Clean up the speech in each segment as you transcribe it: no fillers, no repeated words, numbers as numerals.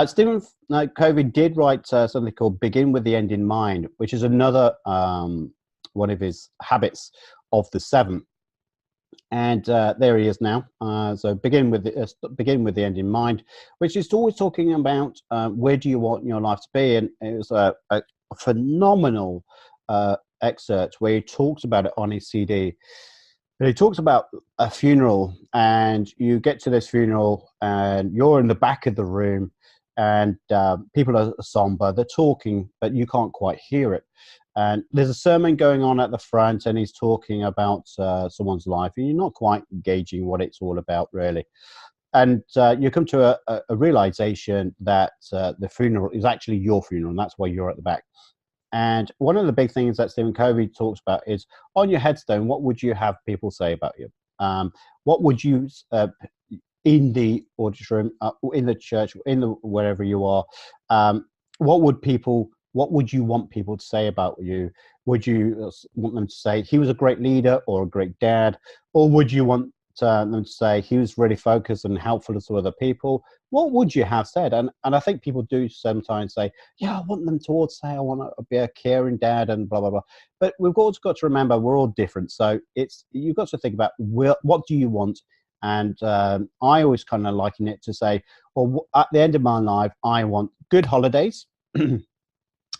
Stephen Covey did write something called "Begin with the End in Mind," which is another one of his habits of the seven. And there he is now. So begin with the end in mind, which is always talking about where do you want your life to be. And it was a phenomenal excerpt where he talks about it on his CD. And he talks about a funeral, and you get to this funeral, and you're in the back of the room, and people are somber, they're talking, but you can't quite hear it. And there's a sermon going on at the front, and he's talking about someone's life, and you're not quite gauging what it's all about, really. And you come to a realization that the funeral is actually your funeral, and that's why you're at the back. And one of the big things that Stephen Covey talks about is on your headstone, what would you have people say about you? What would you, in the auditorium, in the church, in the wherever you are, what would you want people to say about you? Would you want them to say he was a great leader or a great dad? Or would you want them to say he was really focused and helpful to other people? What would you have said? And I think people do sometimes say, yeah, I want them to say I want to be a caring dad and blah, blah, blah. But we've also got to remember we're all different. So you've got to think about what do you want? And I always kind of liken it to say, well, at the end of my life, I want good holidays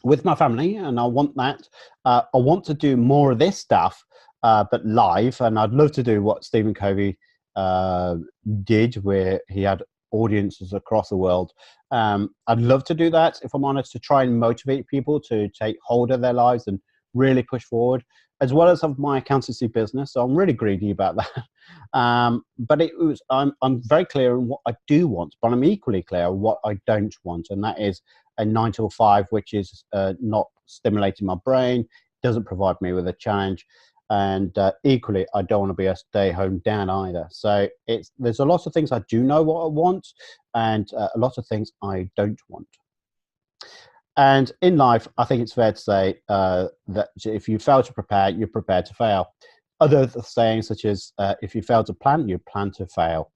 with my family, and I want that. I want to do more of this stuff, but live, and I'd love to do what Stephen Covey did, where he had audiences across the world. I'd love to do that, if I'm honest, to try and motivate people to take hold of their lives and really push forward, as well as have my accountancy business. So I'm really greedy about that. But I'm very clear on what I do want, but I'm equally clear on what I don't want, and that is a 9 to 5, which is not stimulating my brain, doesn't provide me with a challenge. And equally, I don't want to be a stay-home dad either. So there's a lot of things I do know what I want, and a lot of things I don't want. And in life, I think it's fair to say that if you fail to prepare, you're prepared to fail. Other sayings such as if you fail to plan, you plan to fail.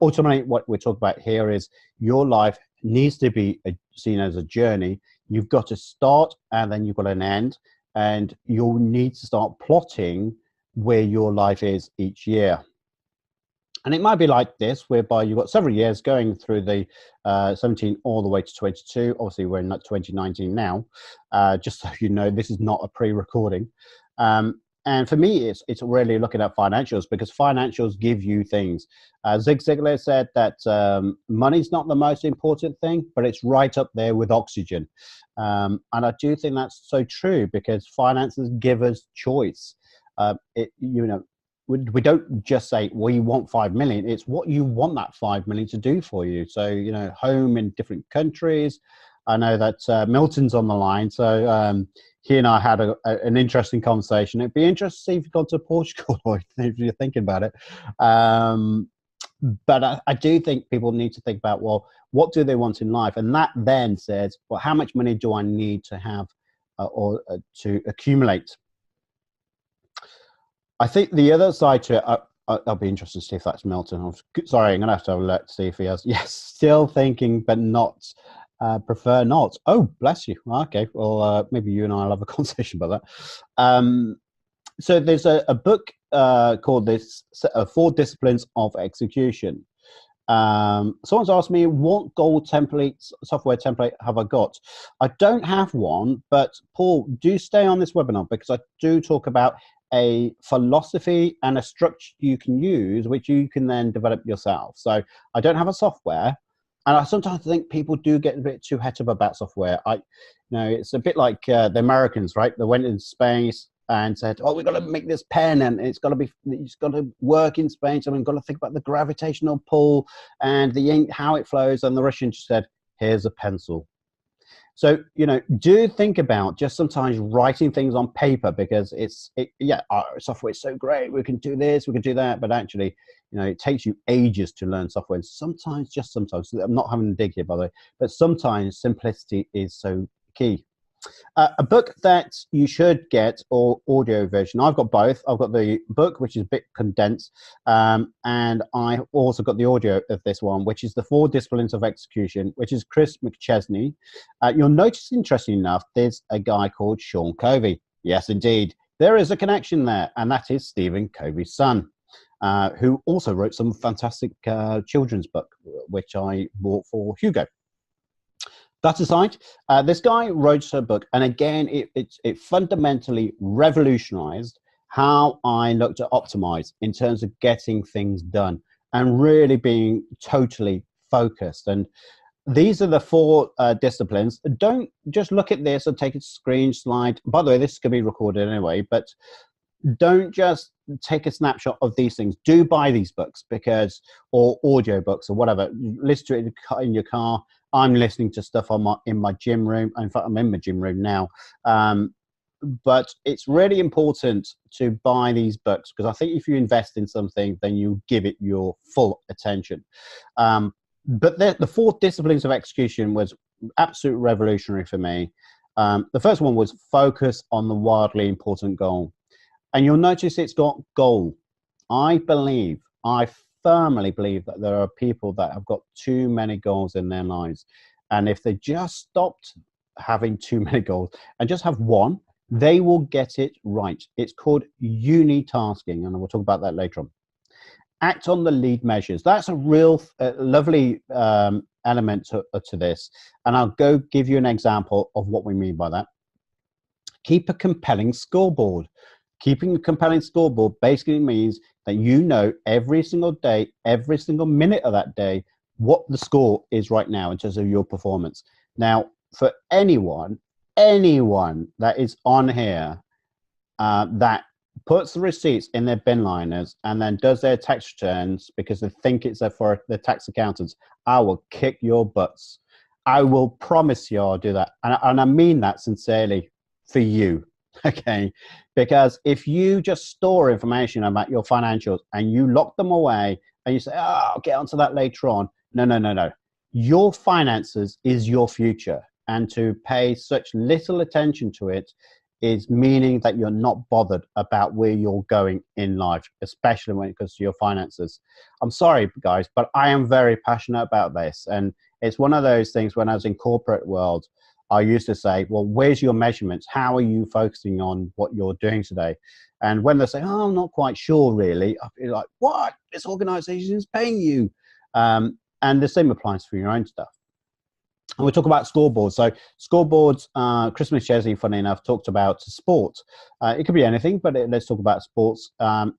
Ultimately, what we're talking about here is your life needs to be seen as a journey. You've got to start, and then you've got an end. And you'll need to start plotting where your life is each year. And it might be like this, whereby you've got several years going through the 17 all the way to 22. Obviously, we're in 2019 now. Just so you know, this is not a pre-recording. And for me, it's really looking at financials, because financials give you things. Zig Ziglar said that money's not the most important thing, but it's right up there with oxygen. And I do think that's so true, because finances give us choice. We don't just say, well, you want 5 million. It's what you want that 5 million to do for you. So, home in different countries. I know that Milton's on the line. So he and I had an interesting conversation. It'd be interesting to see if you've gone to Portugal or if you're thinking about it. But I do think people need to think about, well, what do they want in life? And that then says, well, how much money do I need to have or to accumulate? I think the other side to it, I'll be interested to see if that's Milton. Sorry, I'm going to have to look to see if he has. Yes, still thinking, but not. Prefer not. Oh, bless you. Okay, well, maybe you and I will have a conversation about that. So there's a book called this 4 Disciplines of Execution. Someone's asked me, what goal templates, software template have I got? I don't have one, but Paul, do stay on this webinar, because I do talk about a philosophy and a structure you can use, which you can then develop yourself. So I don't have a software. And I sometimes think people do get a bit too het up about software. It's a bit like the Americans, right? They went in space and said, "Oh, we've got to make this pen, and it's got to work in space, and we've got to think about the gravitational pull and the ink, how it flows." And the Russians just said, "Here's a pencil." So, do think about just sometimes writing things on paper, because our software is so great. We can do this, we can do that. But actually, it takes you ages to learn software. And sometimes, I'm not having a dig here, by the way, but sometimes simplicity is so key. A book that you should get, or audio version. I've got both. I've got the book, which is a bit condensed, and I also got the audio of this one, which is The Four Disciplines of Execution, which is Chris McChesney. You'll notice, interesting enough, there's a guy called Sean Covey. Yes, indeed. There is a connection there, and that is Stephen Covey's son, who also wrote some fantastic children's book, which I bought for Hugo. That aside, this guy wrote a book, and again, it fundamentally revolutionized how I look to optimize in terms of getting things done and really being totally focused. And these are the four disciplines. Don't just look at this and take a screen slide. By the way, this could be recorded anyway, but don't just take a snapshot of these things. Do buy these books, because, or audio books or whatever. Listen to it in your car. I'm listening to stuff in my gym room. In fact, I'm in my gym room now. But it's really important to buy these books, because I think if you invest in something, then you give it your full attention. But the four disciplines of execution was absolutely revolutionary for me. The first one was focus on the wildly important goal. And you'll notice it's got goal. I firmly believe that there are people that have got too many goals in their lives. And if they just stopped having too many goals and just have one, they will get it right. It's called unitasking, and we'll talk about that later on. Act on the lead measures. That's a real lovely element to this. And I'll go give you an example of what we mean by that. Keep a compelling scoreboard. Keeping a compelling scoreboard basically means that you know every single day, every single minute of that day, what the score is right now in terms of your performance. Now, for anyone that is on here that puts the receipts in their bin liners and then does their tax returns because they think it's for the tax accountants, I will kick your butts. I will promise you I'll do that. And I mean that sincerely for you, okay? Because if you just store information about your financials and you lock them away and you say, oh, I'll get onto that later on. No. Your finances is your future. And to pay such little attention to it is meaning that you're not bothered about where you're going in life, especially when it comes to your finances. I'm sorry, guys, but I am very passionate about this. And it's one of those things when I was in corporate world, I used to say, well, where's your measurements? How are you focusing on what you're doing today? And when they say, oh, I'm not quite sure, really, I'll be like, what? This organization is paying you. And the same applies for your own stuff. And we'll talk about scoreboards. So scoreboards, Chris McChesney, funny enough, talked about sport. It could be anything, but let's talk about sports.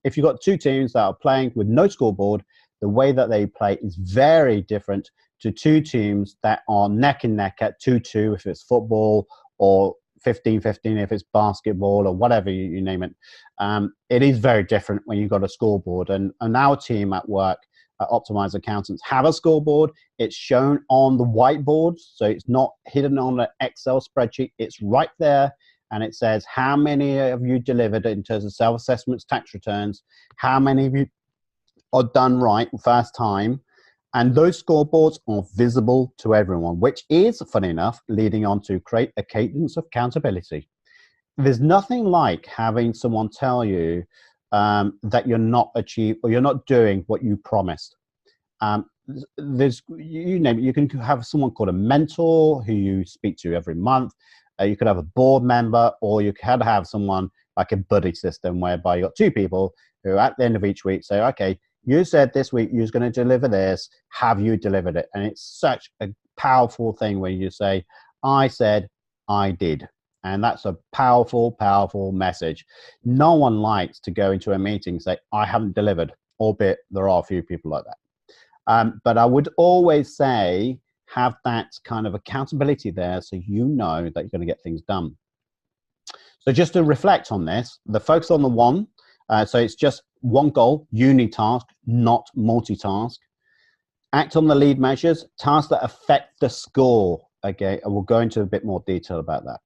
If you've got two teams that are playing with no scoreboard, the way that they play is very different to two teams that are neck and neck at 2-2 if it's football, or 15-15 if it's basketball, or whatever you name it. It is very different when you've got a scoreboard. And our team at work, Optimize Accountants, have a scoreboard. It's shown on the whiteboard, so it's not hidden on an Excel spreadsheet. It's right there, and it says how many have you delivered in terms of self-assessments, tax returns, how many of you are done right first time. And those scoreboards are visible to everyone, which is, funny enough, leading on to create a cadence of accountability. There's nothing like having someone tell you that you're not achieving or you're not doing what you promised. There's, you name it, you can have someone called a mentor who you speak to every month. You could have a board member, or you could have someone like a buddy system whereby you got two people who at the end of each week say, okay, you said this week you was going to deliver this. Have you delivered it? And it's such a powerful thing when you say, I said I did. And that's a powerful, powerful message. No one likes to go into a meeting and say, I haven't delivered, albeit there are a few people like that. But I would always say, have that kind of accountability there so you know that you're going to get things done. So just to reflect on this, the focus on the one, so it's just one goal, unitask, not multitask. Act on the lead measures, tasks that affect the score. Okay, and we'll go into a bit more detail about that.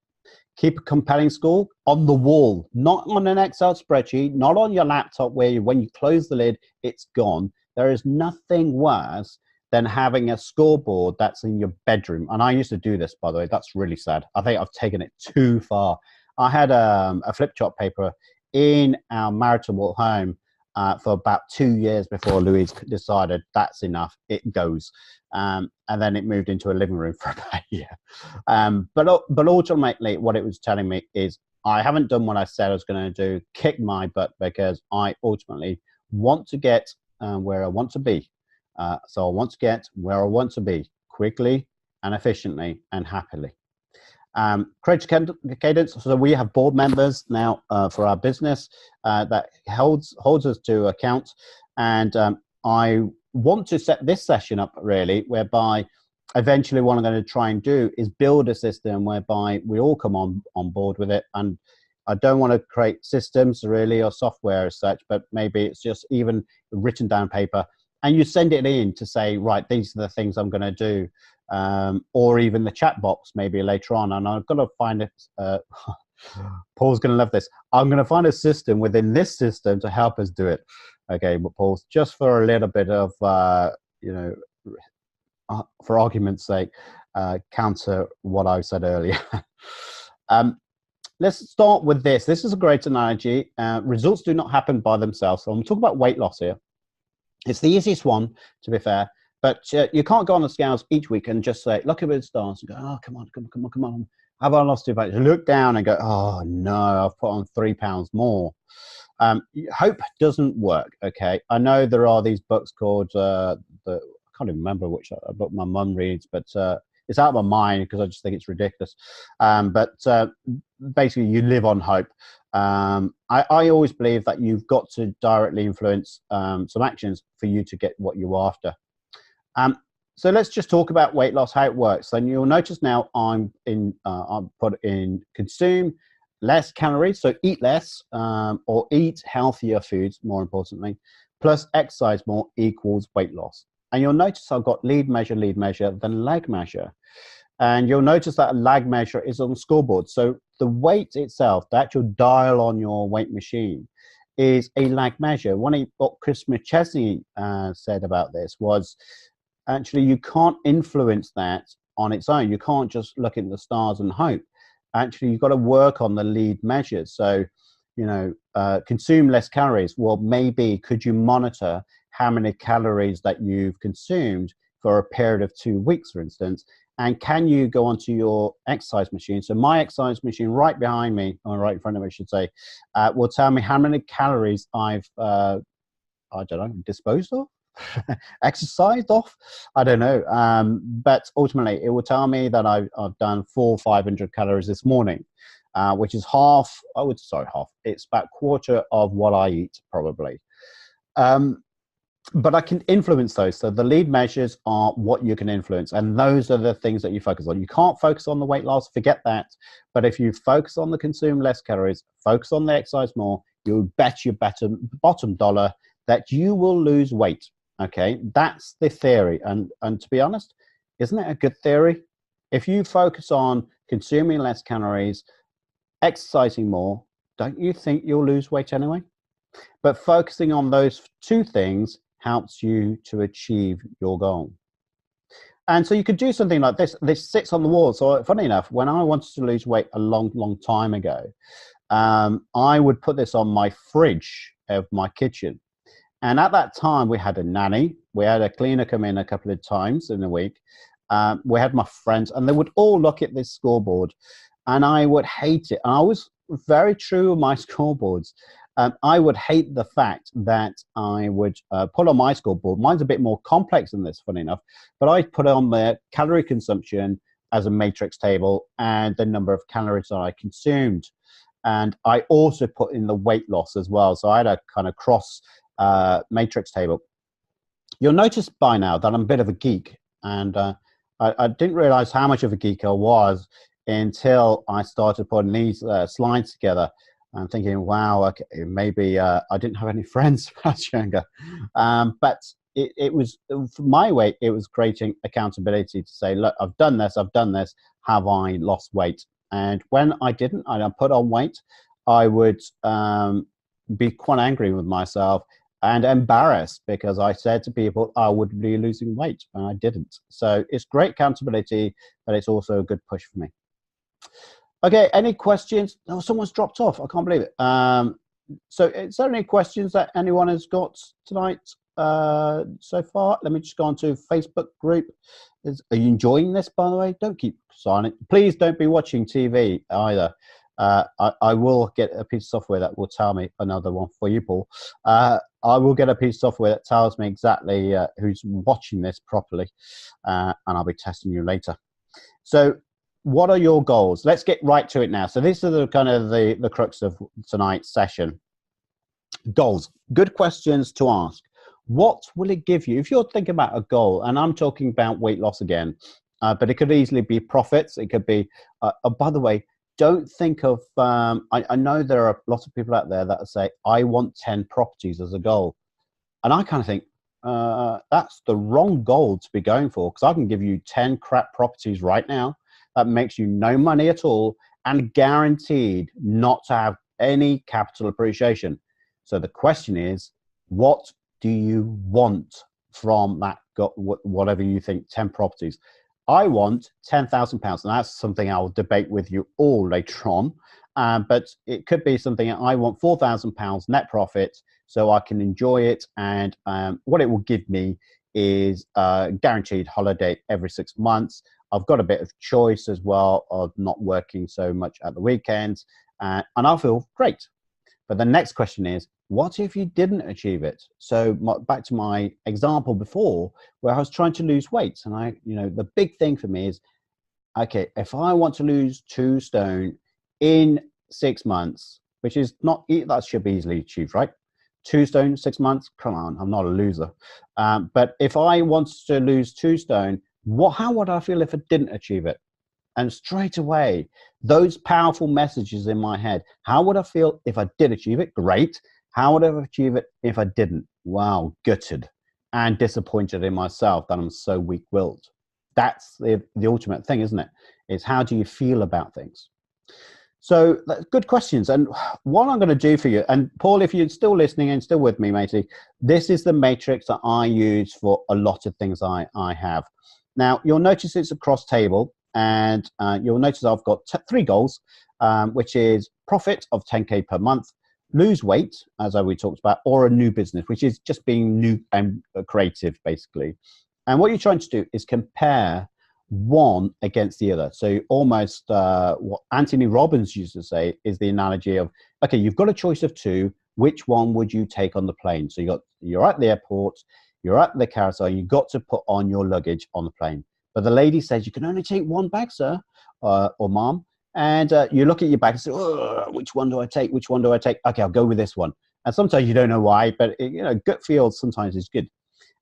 Keep a compelling score on the wall, not on an Excel spreadsheet, not on your laptop where when you close the lid, it's gone. There is nothing worse than having a scoreboard that's in your bedroom. And I used to do this, by the way. That's really sad. I think I've taken it too far. I had a flip chart paper in our marital home for about 2 years before Louise decided that's enough, it goes. And then it moved into a living room for about a year. But ultimately, what it was telling me is I haven't done what I said I was going to do, kick my butt, because I ultimately want to get where I want to be. So I want to get where I want to be quickly and efficiently and happily. Create cadence. So we have board members now for our business that holds us to account. And I want to set this session up really, whereby eventually what I'm going to try and do is build a system whereby we all come on board with it. And I don't want to create systems really or software as such, but maybe it's just even written down paper. And you send it in to say, right, these are the things I'm going to do. Or even the chat box maybe later on. And I've got to find it. Paul's going to love this. I'm going to find a system within this system to help us do it. Okay, but Paul's just for a little bit of, for argument's sake, counter what I said earlier. Let's start with this. This is a great analogy. Results do not happen by themselves. So I'm talking about weight loss here. It's the easiest one, to be fair. But you can't go on the scales each week and just say, look at the stars and go, oh, come on. Have I lost 2 pounds? Look down and go, oh, no, I've put on 3 pounds more. Hope doesn't work, okay? I know there are these books called, I can't even remember which book my mum reads, but it's out of my mind because I just think it's ridiculous. But basically, you live on hope. I always believe that you've got to directly influence some actions for you to get what you're after. So let's just talk about weight loss, how it works. And you'll notice now I'm put in consume less calories, so eat less or eat healthier foods, more importantly, plus exercise more equals weight loss. And you'll notice I've got lead measure, then lag measure. And you'll notice that a lag measure is on the scoreboard. So the weight itself, the actual dial on your weight machine, is a lag measure. What Chris McChesney said about this was, actually, you can't influence that on its own. You can't just look at the stars and hope. Actually, you've got to work on the lead measures. So, consume less calories. Well, maybe could you monitor how many calories that you've consumed for a period of 2 weeks, for instance? And can you go onto your exercise machine? So my exercise machine right behind me, or right in front of me, I should say, will tell me how many calories I've, disposed of? Exercised off, I don't know, but ultimately it will tell me that I've done 400 or 500 calories this morning, which is half. It's about a quarter of what I eat probably, but I can influence those. So the lead measures are what you can influence, and those are the things that you focus on. You can't focus on the weight loss, forget that. But if you focus on the consume less calories, focus on the exercise more, you'll bet your bottom dollar that you will lose weight. Okay, that's the theory. And to be honest, isn't it a good theory? If you focus on consuming less calories, exercising more, don't you think you'll lose weight anyway? But focusing on those two things helps you to achieve your goal. And so you could do something like this. This sits on the wall. So funny enough, when I wanted to lose weight a long time ago, I would put this on my fridge of my kitchen. And at that time, we had a nanny. We had a cleaner come in a couple of times in a week. We had my friends, and they would all look at this scoreboard, and I would hate it. And I was very true with my scoreboards. I would hate the fact that I would put on my scoreboard. Mine's a bit more complex than this, funny enough, but I put on the calorie consumption as a matrix table and the number of calories that I consumed. And I also put in the weight loss as well. So I had a kind of cross matrix table. You'll notice by now that I'm a bit of a geek, and I didn't realize how much of a geek I was until I started putting these slides together and thinking, wow, okay, maybe I didn't have any friends when I was younger. But it was, for my way, it was creating accountability to say, look, I've done this, have I lost weight? And when I didn't, I put on weight, I would be quite angry with myself and embarrassed because I said to people I would be losing weight and I didn't. So it's great accountability, but it's also a good push for me. Okay, any questions? Oh, someone's dropped off. I can't believe it. So is there any questions that anyone has got tonight so far? Let me just go on to Facebook group. Are you enjoying this, by the way? Don't keep silent. Please don't be watching TV either. I will get a piece of software that will tell me, another one for you, Paul. I will get a piece of software that tells me exactly who's watching this properly, and I'll be testing you later. So what are your goals? Let's get right to it now. So this is the kind of the crux of tonight's session. Goals, good questions to ask. What will it give you? If you're thinking about a goal, and I'm talking about weight loss again, but it could easily be profits. It could be, oh, by the way, don't think of, I know there are lots of people out there that say, I want 10 properties as a goal. And I kind of think, that's the wrong goal to be going for, because I can give you 10 crap properties right now that makes you no money at all and guaranteed not to have any capital appreciation. So the question is, what do you want from that, whatever you think, 10 properties? I want £10,000, and that's something I'll debate with you all later on. But it could be something I want £4,000 net profit so I can enjoy it. And what it will give me is a guaranteed holiday every 6 months. I've got a bit of choice as well of not working so much at the weekends, and I'll feel great. But the next question is, what if you didn't achieve it? So back to my example before, where I was trying to lose weight, and the big thing for me is, okay, if I want to lose 2 stone in 6 months, which is not, that should be easily achieved, right? 2 stone, 6 months, come on, I'm not a loser. But if I want to lose 2 stone, how would I feel if I didn't achieve it? And straight away, those powerful messages in my head, how would I feel if I did achieve it? Great. How would I achieve it if I didn't? Wow, gutted and disappointed in myself that I'm so weak-willed. That's the ultimate thing, isn't it? Is how do you feel about things? So that's good questions. And what I'm going to do for you, and Paul, if you're still listening and still with me, matey, this is the matrix that I use for a lot of things I have. Now, you'll notice it's a cross table, and you'll notice I've got 3 goals, which is profit of 10K per month, lose weight, as we talked about, or a new business, which is just being new and creative, basically. And what you're trying to do is compare one against the other. So almost what Anthony Robbins used to say is the analogy of, okay, you've got a choice of 2. Which one would you take on the plane? So you're at the airport, you're at the carousel, you've got to put on your luggage on the plane. But the lady says, you can only take 1 bag, sir, or mom. And you look at your bag and say, oh, which one do I take? Which one do I take? Okay, I'll go with this one. And sometimes you don't know why, but gut feel sometimes is good.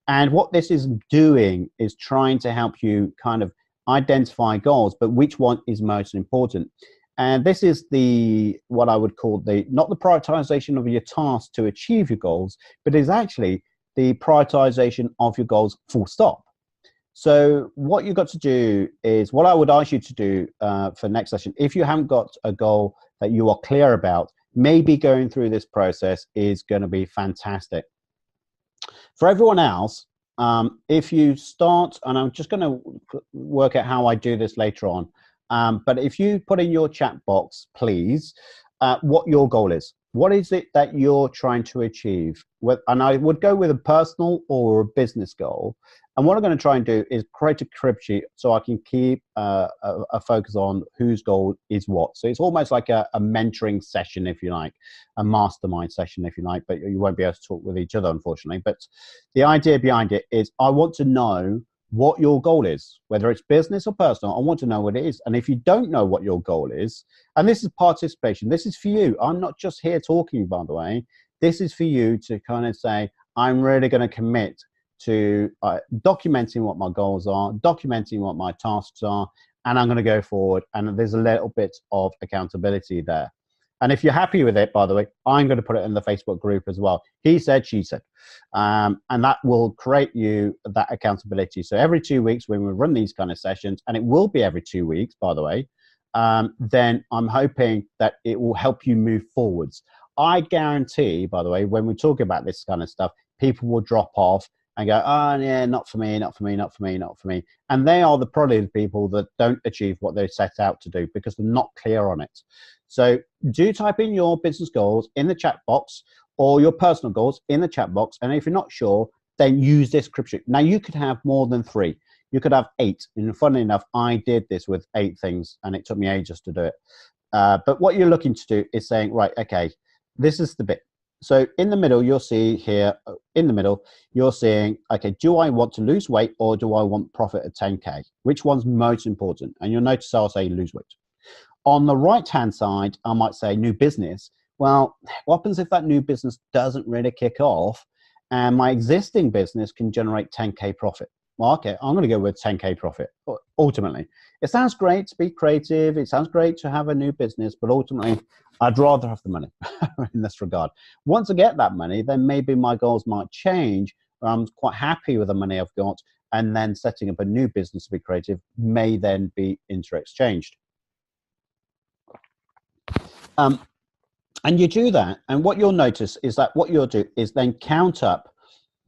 And what this is doing is trying to help you kind of identify goals, but which one is most important. And this is what I would call not the prioritization of your tasks to achieve your goals, but is actually the prioritization of your goals full stop. So what you've got to do is, what I would ask you to do for next session, if you haven't got a goal that you are clear about, maybe going through this process is going to be fantastic. For everyone else, if you start, and I'm just going to work out how I do this later on, but if you put in your chat box, please, what your goal is. What is it that you're trying to achieve? And I would go with a personal or a business goal. And what I'm going to try and do is create a crib sheet so I can keep a focus on whose goal is what. So it's almost like a mentoring session, if you like, a mastermind session, if you like, but you won't be able to talk with each other, unfortunately. But the idea behind it is I want to know what your goal is, whether it's business or personal. I want to know what it is. And if you don't know what your goal is, and this is participation, this is for you. I'm not just here talking, by the way. This is for you to kind of say, I'm really going to commit to documenting what my goals are, documenting what my tasks are, and I'm going to go forward. And there's a little bit of accountability there. And if you're happy with it, by the way, I'm going to put it in the Facebook group as well. He said, she said. And that will create you that accountability. So every 2 weeks when we run these kind of sessions, and it will be every 2 weeks, by the way, then I'm hoping that it will help you move forwards. I guarantee, by the way, when we talk about this kind of stuff, people will drop off and go, oh, yeah, not for me, not for me, not for me, not for me. And they are probably the people that don't achieve what they set out to do because they're not clear on it. So do type in your business goals in the chat box or your personal goals in the chat box. And if you're not sure, then use this spreadsheet. Now, you could have more than 3. You could have 8. And funnily enough, I did this with 8 things, and it took me ages to do it. But what you're looking to do is saying, right, okay, this is the bit. So in the middle, you'll see here, in the middle, you're seeing, okay, do I want to lose weight or do I want profit at 10K? Which one's most important? And you'll notice I'll say lose weight. On the right-hand side, I might say new business. Well, what happens if that new business doesn't really kick off and my existing business can generate 10K profit? Well, okay, I'm going to go with 10K profit. Ultimately, it sounds great to be creative. It sounds great to have a new business, but ultimately, I'd rather have the money in this regard. Once I get that money, then maybe my goals might change. I'm quite happy with the money I've got, and then setting up a new business to be creative may then be inter-exchanged. And you do that, and what you'll notice is that what you'll do is then count up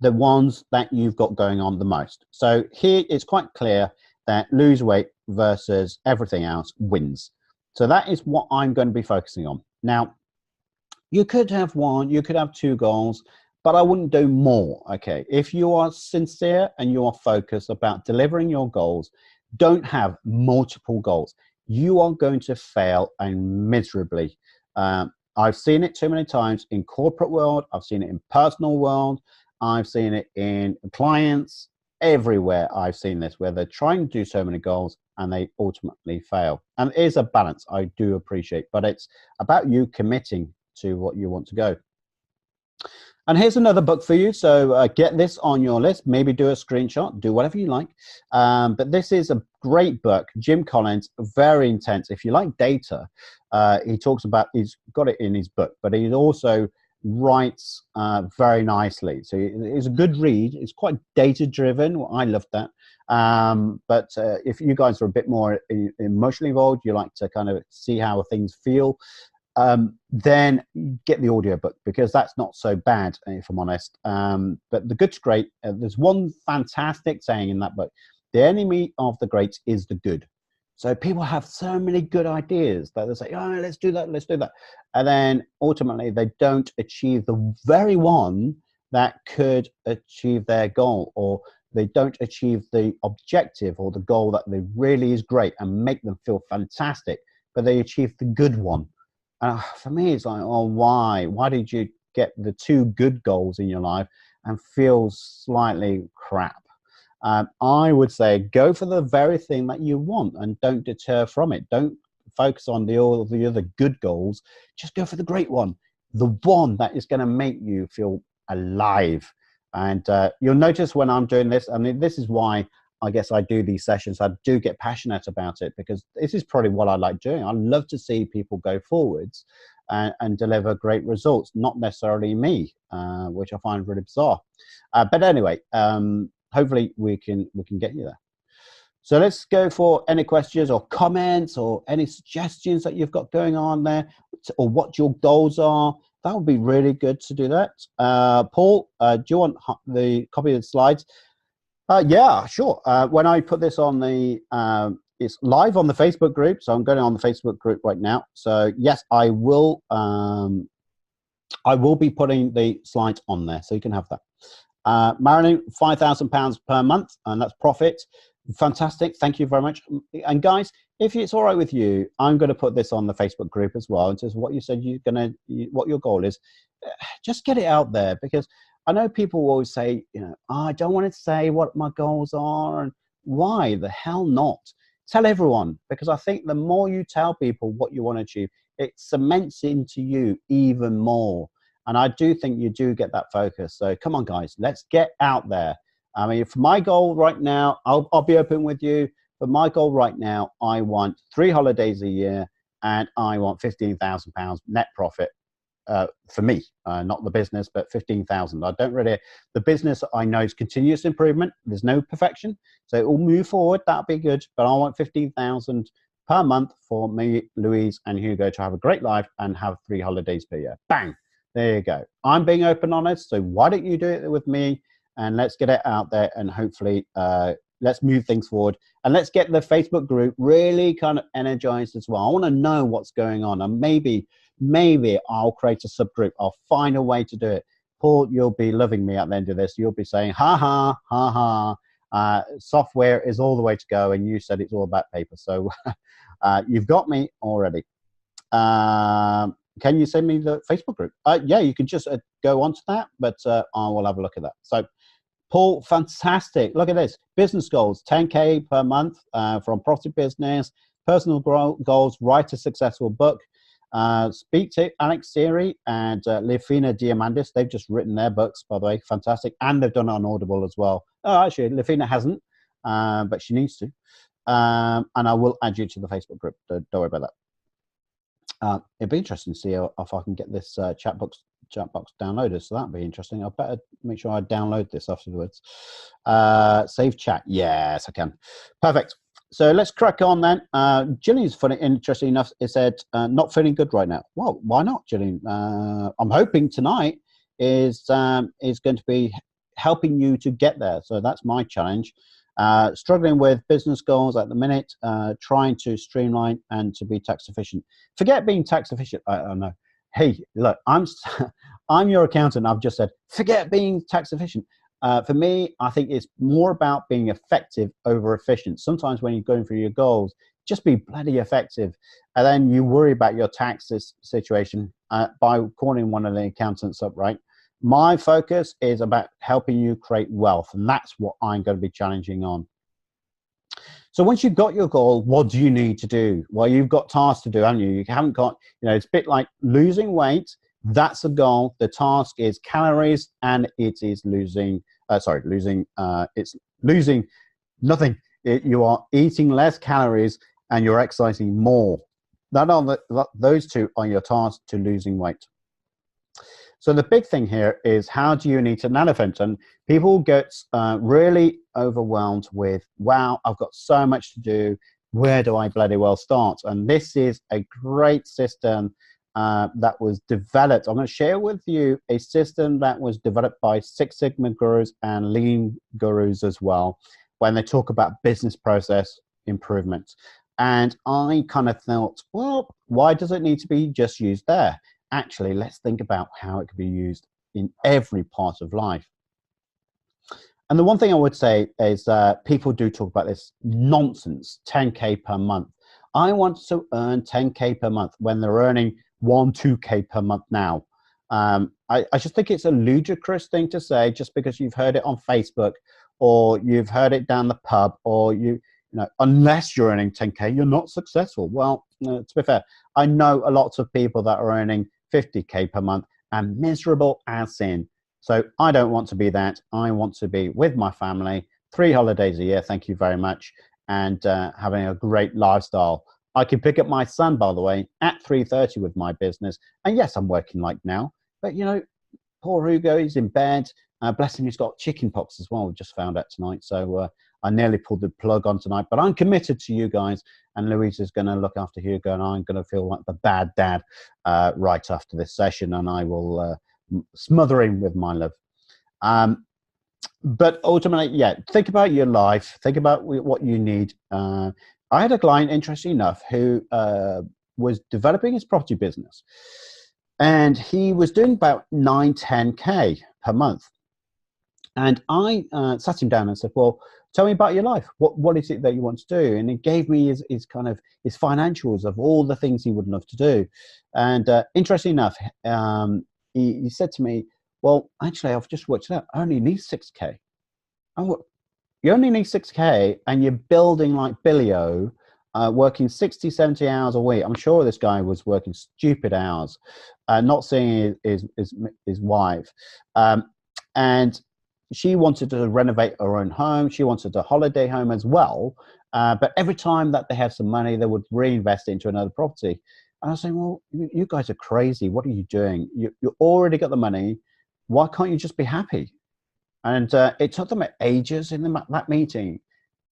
the ones that you've got going on the most. So here it's quite clear that lose weight versus everything else wins. So that is what I'm going to be focusing on. Now, you could have 1, you could have 2 goals, but I wouldn't do more, okay? If you are sincere and you are focused about delivering your goals, don't have multiple goals. You are going to fail and miserably. I've seen it too many times in corporate world. I've seen it in personal world. I've seen it in clients. Everywhere I've seen this, where they're trying to do so many goals and they ultimately fail. And it is a balance, I do appreciate, but it's about you committing to what you want to go. And here's another book for you. So get this on your list, maybe do a screenshot, do whatever you like. But this is a great book, Jim Collins, very intense. If you like data, he talks about, he's got it in his book, but he also writes very nicely. So it's a good read. It's quite data driven. I love that. But if you guys are a bit more emotionally involved, you like to kind of see how things feel, then get the audiobook, because that's not so bad, if I'm honest. But the good's great. There's one fantastic saying in that book: the enemy of the great is the good. So people have so many good ideas that they say, oh, let's do that, let's do that. And then ultimately they don't achieve the very one that could achieve their goal, or they don't achieve the objective or the goal that they really is great and make them feel fantastic, but they achieve the good one. For me, it's like, oh, why? Why did you get the 2 good goals in your life and feel slightly crap? I would say go for the very thing that you want and don't deter from it. Don't focus on all the other good goals. Just go for the great one, the one that is going to make you feel alive. And you'll notice when I'm doing this, I mean, this is why I guess I do these sessions. I do get passionate about it, because this is probably what I like doing. I love to see people go forwards and deliver great results, not necessarily me, which I find really bizarre. But anyway, hopefully we can get you there. So let's go for any questions or comments or any suggestions that you've got going on there, or what your goals are. That would be really good to do that. Paul, do you want the copy of the slides? Yeah, sure. When I put this on the, it's live on the Facebook group, so I'm going on the Facebook group right now. So yes, I will be putting the slides on there, so you can have that. Marilyn, £5,000 per month, and that's profit. Fantastic, thank you very much. And guys, if it's all right with you, I'm going to put this on the Facebook group as well. And just what you said, what your goal is, just get it out there, because I know people always say, you know, oh, I don't want to say what my goals are. And why the hell not? Tell everyone, because I think the more you tell people what you want to achieve, it cements into you even more. And I do think you do get that focus. So come on, guys, let's get out there. I mean, for my goal right now, I'll be open with you. For my goal right now, I want 3 holidays a year, and I want £15,000 net profit. For me, not the business, but 15,000. I don't really, the business I know is continuous improvement. There's no perfection. So it will move forward. That'll be good. But I want 15,000 per month for me, Louise, and Hugo to have a great life and have 3 holidays per year. Bang. There you go. I'm being open honest, so why don't you do it with me, and let's get it out there, and hopefully let's move things forward, and let's get the Facebook group really kind of energized as well. I want to know what's going on, and maybe I'll create a subgroup. I'll find a way to do it. Paul, you'll be loving me at the end of this. You'll be saying, ha ha, ha ha. Software is all the way to go, and you said it's all about paper. So you've got me already. Can you send me the Facebook group? Yeah, you can just go onto that, but I will have a look at that. So, Paul, fantastic. Look at this. Business goals, 10K per month from property business, personal goals, write a successful book. Speak to Alex Siri and Lifina Diamandis. They've just written their books, by the way. Fantastic. And they've done it on Audible as well. Oh, actually, Lifina hasn't, but she needs to. And I will add you to the Facebook group. Don't worry about that. It'd be interesting to see if I can get this chat box downloaded. So that'd be interesting. I better make sure I download this afterwards. Save chat. Yes, I can. Perfect. So let's crack on then. Gillian's funny, interesting enough. It said not feeling good right now. Well, why not, Gillian? I'm hoping tonight is going to be helping you to get there. So that's my challenge. Struggling with business goals at the minute, trying to streamline and to be tax efficient. Forget being tax efficient. I don't know. Hey, look, I'm your accountant. I've just said, forget being tax efficient. For me, I think it's more about being effective over efficient. Sometimes when you're going for your goals, just be bloody effective. And then you worry about your tax situation by calling one of the accountants up, right? My focus is about helping you create wealth, and that's what I'm going to be challenging on. So once you've got your goal, what do you need to do? Well, you've got tasks to do, haven't you? You haven't got, it's a bit like losing weight. That's the goal. The task is calories, and it is losing nothing. You are eating less calories and you're exercising more. Those two are your tasks to losing weight. So the big thing here is, how do you need to manifest? And people get really overwhelmed with, wow, I've got so much to do. Where do I bloody well start? And this is a great system that was developed. I'm going to share with you a system that was developed by Six Sigma gurus and Lean gurus as well, when they talk about business process improvement. And I kind of thought, well, why does it need to be just used there? Actually, let's think about how it could be used in every part of life. And the one thing I would say is people do talk about this nonsense, 10K per month. I want to earn 10K per month when they're earning 2K per month now. I just think it's a ludicrous thing to say just because you've heard it on Facebook or you've heard it down the pub, or unless you're earning 10K, you're not successful. Well, to be fair, I know a lot of people that are earning 50K per month and miserable as sin. So I don't want to be that. I want to be with my family, 3 holidays a year, thank you very much, and having a great lifestyle. I can pick up my son, by the way, at 3:30 with my business. And yes, I'm working like now, but poor Hugo, he's in bed. Bless him, he's got chicken pox as well. We just found out tonight. So I nearly pulled the plug on tonight, but I'm committed to you guys. And Louise is going to look after Hugo, and I'm going to feel like the bad dad right after this session, and I will smother him with my love. But ultimately, yeah, think about your life. Think about what you need. I had a client, interesting enough, who was developing his property business, and he was doing about 10K per month. And I sat him down and said, well, tell me about your life. What is it that you want to do? And he gave me his financials of all the things he would love to do. And interesting enough, he said to me, well, actually, I've just worked it out. I only need 6K. You only need 6K, and you're building like Billy O, working 60, 70 hours a week. I'm sure this guy was working stupid hours, not seeing his wife. And she wanted to renovate her own home. She wanted a holiday home as well. But every time that they have some money, they would reinvest it into another property. And I was saying, well, you guys are crazy. What are you doing? You already got the money. Why can't you just be happy? And it took them ages in that meeting.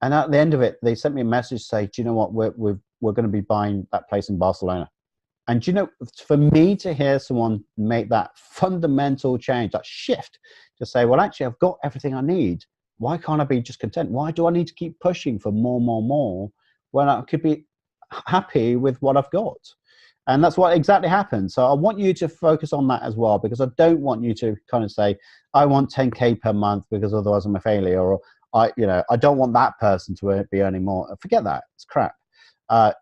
And at the end of it, they sent me a message say, do you know what? We're going to be buying that place in Barcelona. And you know, for me to hear someone make that fundamental change, that shift, to say, well, actually, I've got everything I need. Why can't I be just content? Why do I need to keep pushing for more when I could be happy with what I've got? And that's what exactly happened. So I want you to focus on that as well, because I don't want you to kind of say, I want 10K per month because otherwise I'm a failure, or I don't want that person to be earning more. Forget that. It's crap.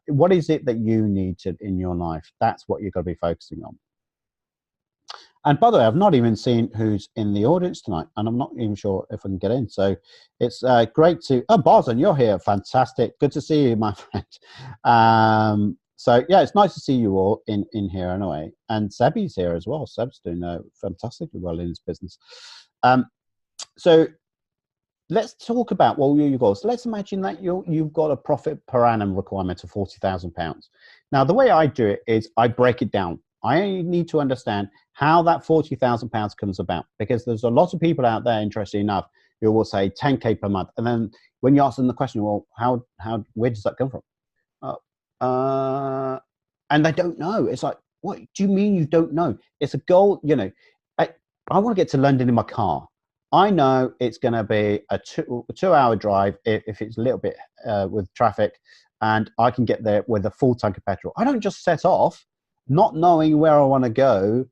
What is it that you need in your life? That's what you've got to be focusing on. And by the way, I've not even seen who's in the audience tonight, and I'm not even sure if I can get in. So it's great to, oh, Barzan, you're here. Fantastic. Good to see you, my friend. So yeah, it's nice to see you all in here anyway. And Sebi's here as well. Seb's doing fantastically well in his business. So let's talk about what your goals. Let's imagine that you've got a profit per annum requirement of £40,000. Now, the way I do it is I break it down. I need to understand how that £40,000 comes about, because there's a lot of people out there, interesting enough, who will say 10K per month. And then when you ask them the question, well, where does that come from? And they don't know. It's like, what do you mean you don't know? It's a goal. You know, I want to get to London in my car. I know it's going to be a two-hour drive if it's a little bit with traffic, and I can get there with a full tank of petrol. I don't just set off not knowing where I want to go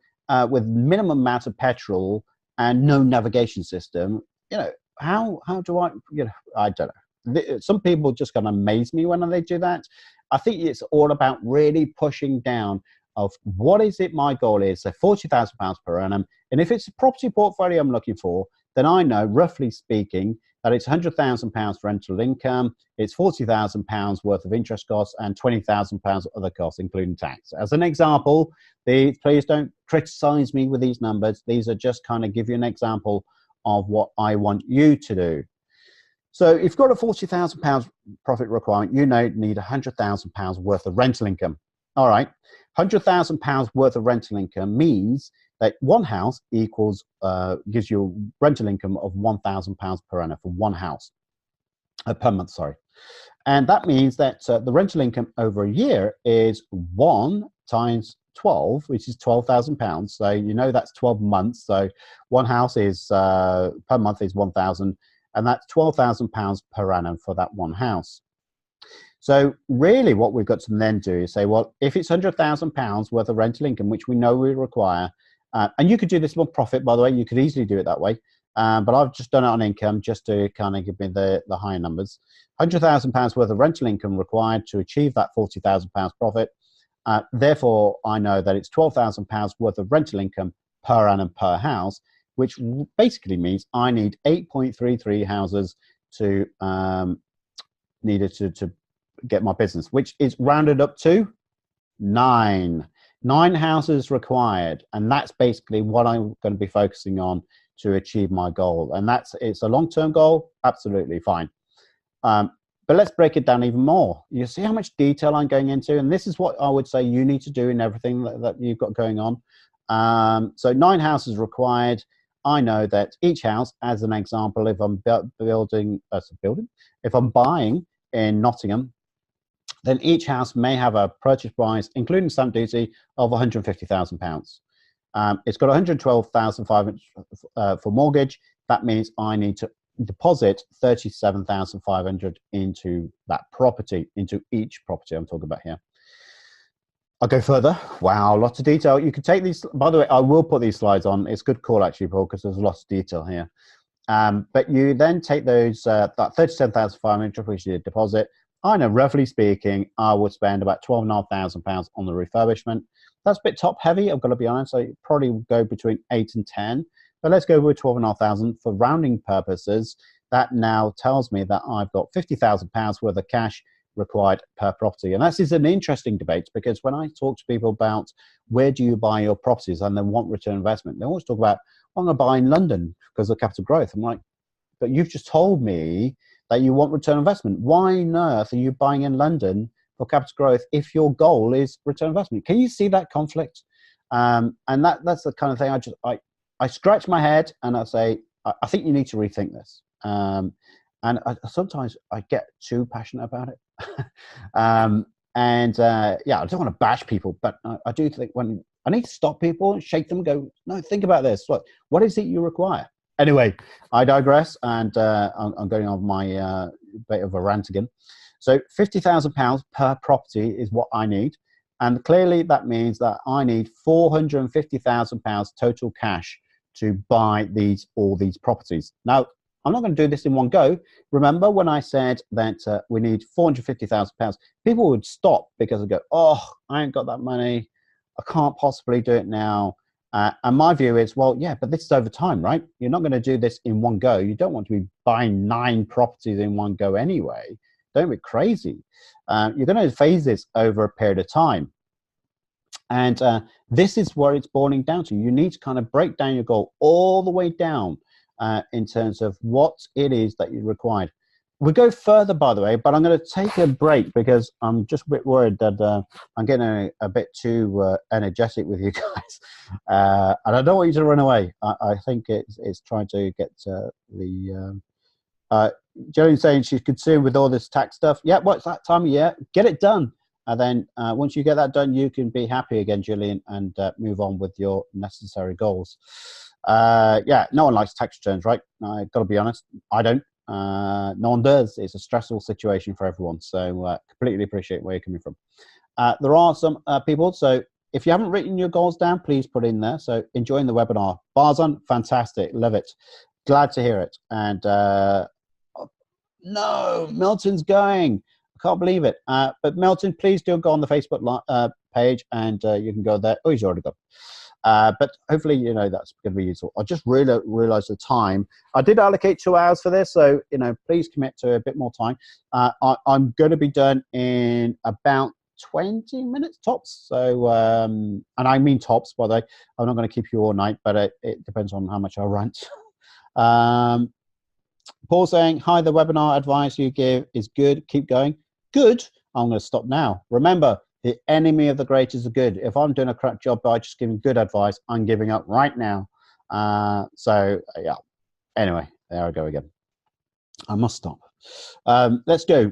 with minimum amount of petrol and no navigation system. You know, how do I, I don't know. Some people just kind of amaze me when they do that. I think it's all about really pushing down of what is it my goal is. So £40,000 per annum. And if it's a property portfolio I'm looking for, then I know, roughly speaking, that it's £100,000 rental income, it's £40,000 worth of interest costs, and £20,000 other costs, including tax. As an example, please don't criticize me with these numbers. These are just kind of give you an example of what I want you to do. So if you've got a £40,000 profit requirement, you need £100,000 worth of rental income. All right, £100,000 worth of rental income means that one house equals gives you a rental income of £1,000 per annum for one house per month. Sorry, and that means that the rental income over a year is 1 times 12, which is £12,000. So that's 12 months. So one house is per month is 1,000. And that's £12,000 per annum for that one house. So really what we've got to then do is say, well, if it's £100,000 worth of rental income, which we know we require, and you could do this with profit, by the way, you could easily do it that way. But I've just done it on income just to kind of give me the higher numbers. £100,000 worth of rental income required to achieve that £40,000 profit. Therefore, I know that it's £12,000 worth of rental income per annum per house, which basically means I need 8.33 houses to get my business, which is rounded up to 9 houses required. And that's basically what I'm going to be focusing on to achieve my goal. And it's a long-term goal, absolutely fine. But let's break it down even more. You see how much detail I'm going into, and this is what I would say you need to do in everything that you've got going on. So 9 houses required. I know that each house, as an example, if I'm if I'm buying in Nottingham, then each house may have a purchase price, including stamp duty, of £150,000. It's got £112,500 for mortgage. That means I need to deposit £37,500 into that property, into each property I'm talking about here. I'll go further. Wow, lots of detail. You can take these, by the way, I will put these slides on. It's a good call actually, Paul, because there's lots of detail here. But you then take those, that £37,500, which is a deposit. I know, roughly speaking, I would spend about £12,500 on the refurbishment. That's a bit top heavy, I've got to be honest. So you probably would go between 8 and 10. But let's go with £12,500 for rounding purposes. That now tells me that I've got £50,000 worth of cash required per property. And this is an interesting debate, because when I talk to people about where do you buy your properties and they want return investment, they always talk about, well, I'm going to buy in London because of capital growth. I'm like, but you've just told me that you want return investment. Why on earth are you buying in London for capital growth if your goal is return investment? Can you see that conflict? And that's the kind of thing I scratch my head and I say, I think you need to rethink this. And sometimes I get too passionate about it. And yeah, I don't want to bash people, but I do think when I need to stop people and shake them and go, no, think about this. What is it you require? Anyway, I digress, and I'm going on my bit of a rant again. So £50,000 per property is what I need. And clearly that means that I need £450,000 total cash to buy all these properties. Now, I'm not going to do this in one go. Remember when I said that we need £450,000, people would stop because they go, oh, I ain't got that money. I can't possibly do it now. And my view is, well, yeah, but this is over time, right? You're not going to do this in one go. You don't want to be buying 9 properties in one go anyway. Don't be crazy. You're going to phase this over a period of time. And this is where it's boiling down to. You need to kind of break down your goal all the way down in terms of what it is that you require. We go further, by the way, but I'm going to take a break because I'm just a bit worried that I'm getting a bit too energetic with you guys. And I don't want you to run away. I think it's trying to get Jillian saying she's consumed with all this tax stuff. Yeah, well, it's that time of year. Get it done. And then once you get that done, you can be happy again, Jillian, and move on with your necessary goals. Yeah, no one likes tax returns, right? I've got to be honest. I don't. No one does. It's a stressful situation for everyone. So completely appreciate where you're coming from. There are some people. So if you haven't written your goals down, please put in there. So enjoying the webinar. Bars on, fantastic. Love it. Glad to hear it. And no, Milton's going. I can't believe it. But Milton, please do go on the Facebook page and you can go there. Oh, he's already gone. But hopefully, you know, that's going to be useful. I just realized the time. I did allocate 2 hours for this, so, you know, please commit to a bit more time. I'm going to be done in about 20 minutes tops. So, and I mean tops, by the way. I'm not going to keep you all night, but it depends on how much I rant. Paul saying, hi, the webinar advice you give is good. Keep going. Good. I'm going to stop now. Remember, the enemy of the great is the good. If I'm doing a crap job by just giving good advice, I'm giving up right now. So, yeah. Anyway, there I go again. I must stop. Let's go.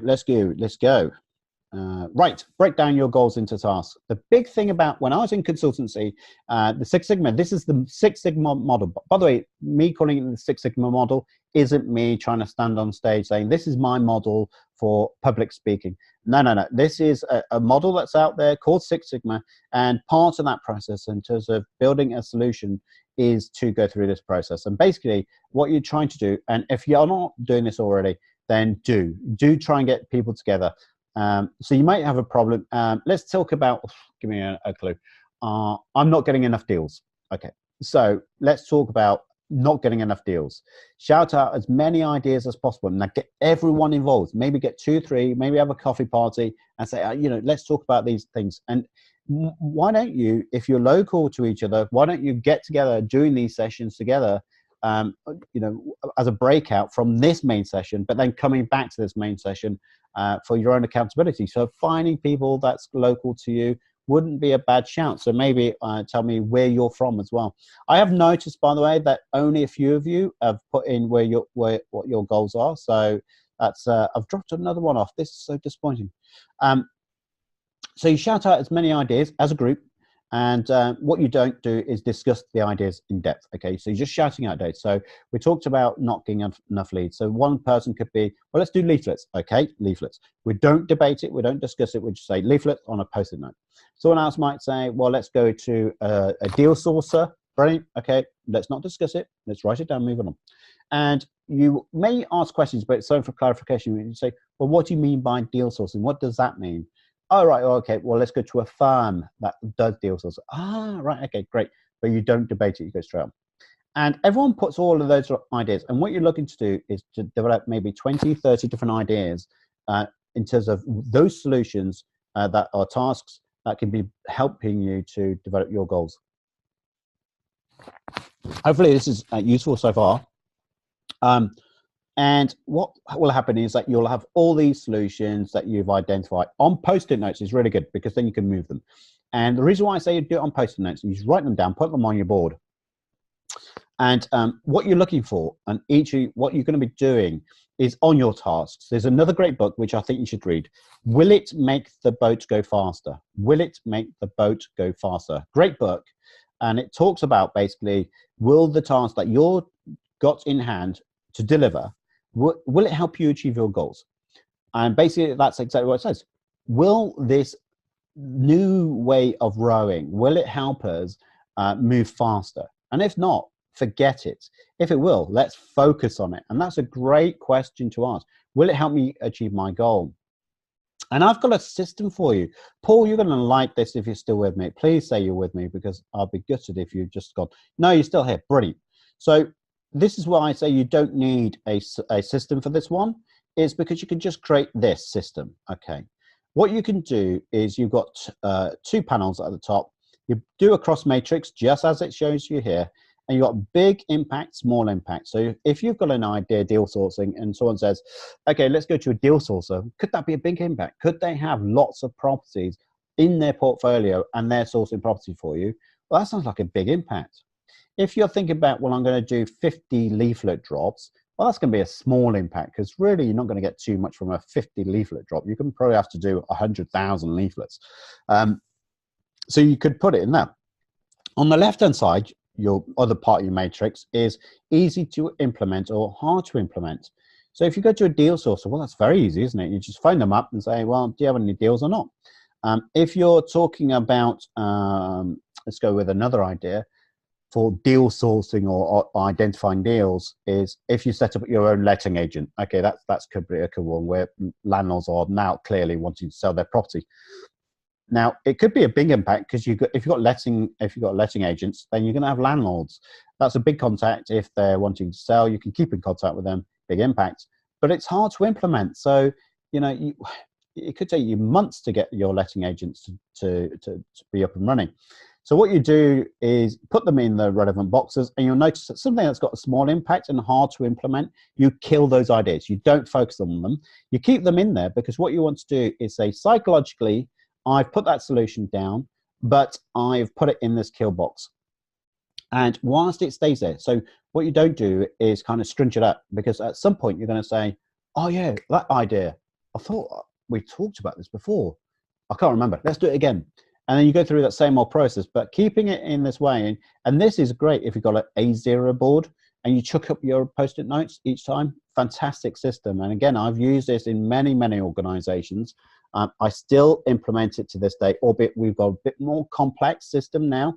Right, break down your goals into tasks. The big thing about when I was in consultancy, the Six Sigma, this is the Six Sigma model. By the way, me calling it the Six Sigma model isn't me trying to stand on stage saying, this is my model for public speaking. No. This is a model that's out there called Six Sigma, and part of that process in terms of building a solution is to go through this process. And basically what you're trying to do, and if you're not doing this already, then do try and get people together. So you might have a problem. Let's talk about, give me a clue. I'm not getting enough deals. Okay, so let's talk about not getting enough deals. Shout out as many ideas as possible and get everyone involved. Maybe get 2, 3, maybe have a coffee party and say, you know, let's talk about these things. And why don't you, if you're local to each other, why don't you get together doing these sessions together, you know, as a breakout from this main session, but then coming back to this main session for your own accountability. So finding people that's local to you wouldn't be a bad shout. So maybe tell me where you're from as well. I have noticed, by the way, that only a few of you have put in what your goals are. So that's I've dropped another one off. This is so disappointing. So you shout out as many ideas as a group. And what you don't do is discuss the ideas in depth. Okay, so you're just shouting out ideas. So we talked about not getting enough leads. So one person could be, well, let's do leaflets. Okay, leaflets. We don't debate it. We don't discuss it. We just say leaflet on a post-it note. Someone else might say, well, let's go to a deal sourcer. Brilliant. Okay, let's not discuss it. Let's write it down, move on. And you may ask questions, but it's so for clarification. You say, well, what do you mean by deal sourcing? What does that mean? Oh, right, okay, well, let's go to a firm that does deal sourcing. Ah, right, okay, great. But you don't debate it, you go straight on. And everyone puts all of those ideas. And what you're looking to do is to develop maybe 20, 30 different ideas in terms of those solutions that are tasks that can be helping you to develop your goals. Hopefully this is useful so far. And what will happen is that you'll have all these solutions that you've identified on post-it notes. Is really good because then you can move them. And the reason why I say you do it on post-it notes is you write them down, put them on your board. And what you're looking for, and what you're going to be doing is on your tasks. There's another great book which I think you should read. Will it make the boat go faster? Will it make the boat go faster? Great book. And it talks about basically, will the task that you're got in hand to deliver, will it help you achieve your goals? And basically, that's exactly what it says. Will this new way of rowing, will it help us move faster? And if not, forget it. If it will, let's focus on it. And that's a great question to ask. Will it help me achieve my goal? And I've got a system for you. Paul, you're going to like this if you're still with me. Please say you're with me, because I'll be gutted if you've just gone. No, you're still here. Brilliant. So this is why I say you don't need a system for this one. It's because you can just create this system. Okay. What you can do is you've got 2 panels at the top. You do a cross matrix just as it shows you here. And you've got big impact, small impact. So if you've got an idea, deal sourcing, and someone says, okay, let's go to a deal sourcer, could that be a big impact? Could they have lots of properties in their portfolio and they're sourcing property for you? Well, that sounds like a big impact. If you're thinking about, well, I'm going to do 50 leaflet drops, well, that's going to be a small impact, because really you're not going to get too much from a 50 leaflet drop. You can probably have to do 100,000 leaflets. So you could put it in there. On the left-hand side, your other part of your matrix is easy to implement or hard to implement. So if you go to a deal sourcer, well, that's very easy, isn't it? You just phone them up and say, well, do you have any deals or not? If you're talking about, let's go with another idea for deal sourcing or identifying deals, is if you set up your own letting agent. Okay, that's could be a cool one, where landlords are now clearly wanting to sell their property. Now, it could be a big impact, because if you've got letting agents, then you're going to have landlords. That's a big contact. If they're wanting to sell, you can keep in contact with them. Big impact, but it's hard to implement. So, you know, it could take you months to get your letting agents to be up and running. So what you do is put them in the relevant boxes, and you'll notice that something that's got a small impact and hard to implement, you kill those ideas. You don't focus on them. You keep them in there, because what you want to do is say, psychologically, I've put that solution down, but I've put it in this kill box. And whilst it stays there, so what you don't do is kind of stringe it up, because at some point you're going to say, oh yeah, that idea, I thought we talked about this before. I can't remember. Let's do it again. And then you go through that same old process, but keeping it in this way. And this is great if you've got an A0 board and you chuck up your post-it notes each time. Fantastic system. And again, I've used this in many, many organizations. I still implement it to this day, albeit we've got a bit more complex system now.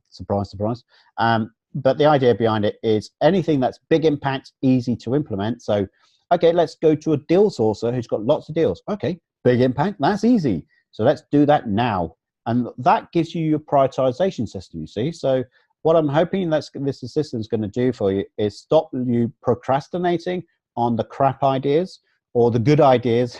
Surprise, surprise. But the idea behind it is anything that's big impact, easy to implement. So, okay, let's go to a deal sourcer who's got lots of deals. Okay, big impact, that's easy. So let's do that now. And that gives you your prioritization system, you see. So what I'm hoping this system is going to do for you is stop you procrastinating on the crap ideas or the good ideas.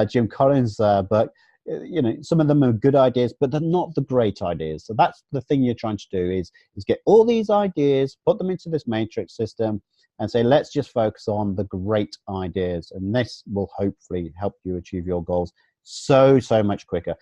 Jim Collins' book, you know, some of them are good ideas, but they're not the great ideas. So that's the thing you're trying to do is get all these ideas, put them into this matrix system, and say, let's just focus on the great ideas. And this will hopefully help you achieve your goals so much quicker.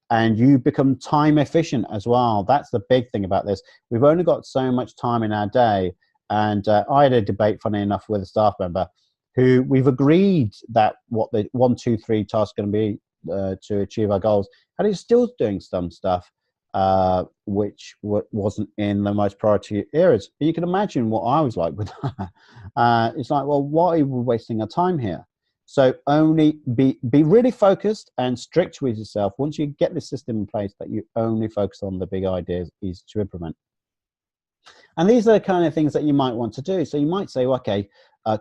And you become time efficient as well. That's the big thing about this. We've only got so much time in our day. And I had a debate, funny enough, with a staff member who we've agreed that what the 1, 2, 3 tasks are going to be to achieve our goals. And he's still doing some stuff which wasn't in the most priority areas. And you can imagine what I was like with that. It's like, well, why are we wasting our time here? So only be really focused and strict with yourself. Once you get the system in place, that you only focus on the big ideas is to implement. And these are the kind of things that you might want to do. So you might say, well, okay,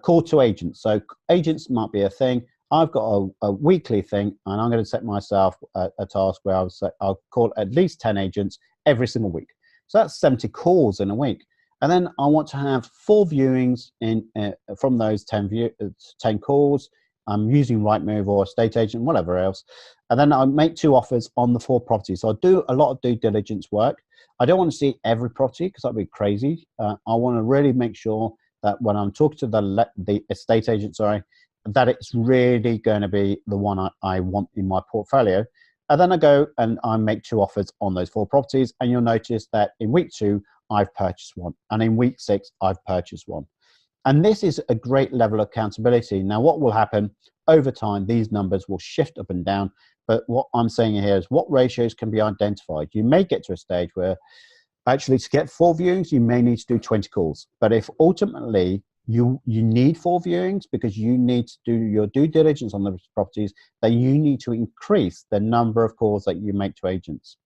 call to agents. So agents might be a thing. I've got a weekly thing, and I'm going to set myself a task where I'll call at least 10 agents every single week. So that's 70 calls in a week. And then I want to have 4 viewings from those 10 calls. I'm using Rightmove or estate agent, whatever else. And then I'll make 2 offers on the 4 properties. So I'll do a lot of due diligence work. I don't want to see every property because that'd be crazy. I want to really make sure that when I'm talking to the estate agent, that it's really going to be the one I want in my portfolio. And then I go and I make 2 offers on those 4 properties. And you'll notice that in week 2, I've purchased one. And in week 6, I've purchased one. And this is a great level of accountability. Now, what will happen over time, these numbers will shift up and down. But what I'm saying here is what ratios can be identified. You may get to a stage where actually to get 4 viewings, you may need to do 20 calls. But if ultimately you need 4 viewings because you need to do your due diligence on the properties, then you need to increase the number of calls that you make to agents.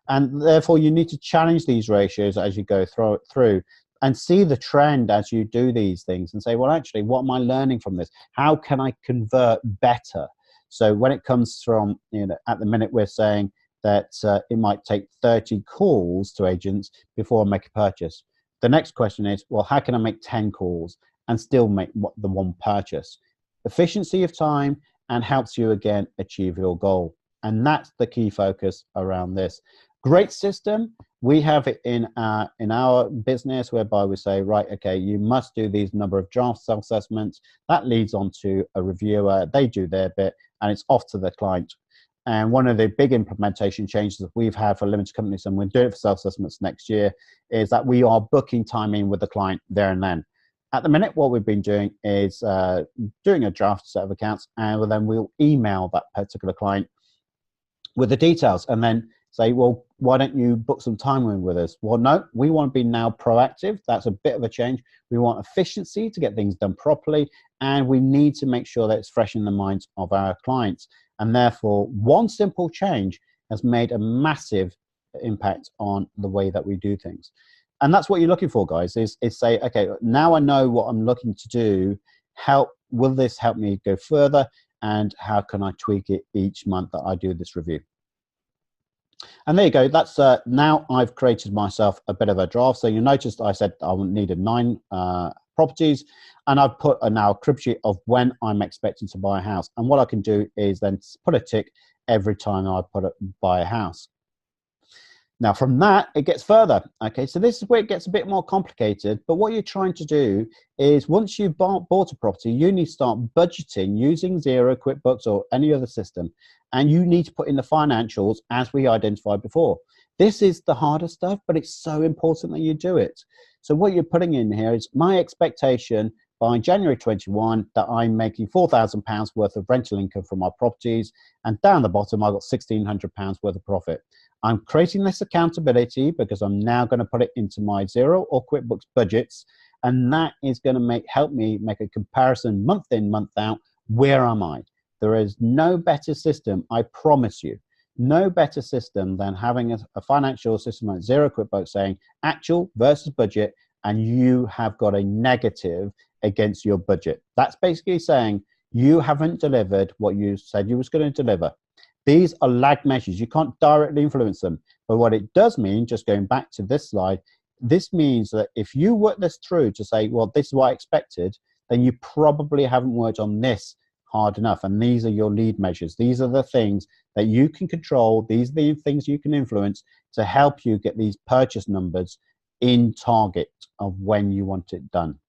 And therefore, you need to challenge these ratios as you go through and see the trend as you do these things and say, well, actually, what am I learning from this? How can I convert better? So when it comes from, at the minute we're saying that it might take 30 calls to agents before I make a purchase. The next question is, well, how can I make 10 calls and still make the one purchase? Efficiency of time and helps you, again, achieve your goal. And that's the key focus around this. Great system. We have it in our business whereby we say, right, okay, you must do these number of draft self-assessments. That leads on to a reviewer. They do their bit and it's off to the client. And one of the big implementation changes that we've had for limited companies, and we're doing it for self-assessments next year, is that we are booking time in with the client there and then. At the minute, what we've been doing is doing a draft set of accounts, and then we'll email that particular client with the details and then say, well, why don't you book some time in with us? Well, no, we want to be now proactive. That's a bit of a change. We want efficiency to get things done properly, and we need to make sure that it's fresh in the minds of our clients. And therefore, one simple change has made a massive impact on the way that we do things. And that's what you're looking for, guys, is say, okay, now I know what I'm looking to do. Will this help me go further? And how can I tweak it each month that I do this review? And there you go. That's now I've created myself a bit of a draft. So you noticed I said I needed 9 properties, and I've put now a crib sheet of when I'm expecting to buy a house. And what I can do is then put a tick every time I buy a house. Now from that, it gets further. Okay, so this is where it gets a bit more complicated, but what you're trying to do is once you've bought a property, you need to start budgeting using Xero, QuickBooks or any other system, and you need to put in the financials as we identified before. This is the harder stuff, but it's so important that you do it. So what you're putting in here is my expectation by January 21 that I'm making £4,000 worth of rental income from my properties, and down the bottom I've got £1,600 worth of profit. I'm creating this accountability because I'm now going to put it into my Xero or QuickBooks budgets, and that is going to help me make a comparison month in, month out. Where am I? There is no better system, I promise you, no better system than having a financial system like Xero, QuickBooks saying actual versus budget, and you have got a negative against your budget. That's basically saying you haven't delivered what you said you was going to deliver. These are lag measures. You can't directly influence them. But what it does mean, just going back to this slide, this means that if you work this through to say, well, this is what I expected, then you probably haven't worked on this hard enough. And these are your lead measures. These are the things that you can control. These are the things you can influence to help you get these purchase numbers in target of when you want it done.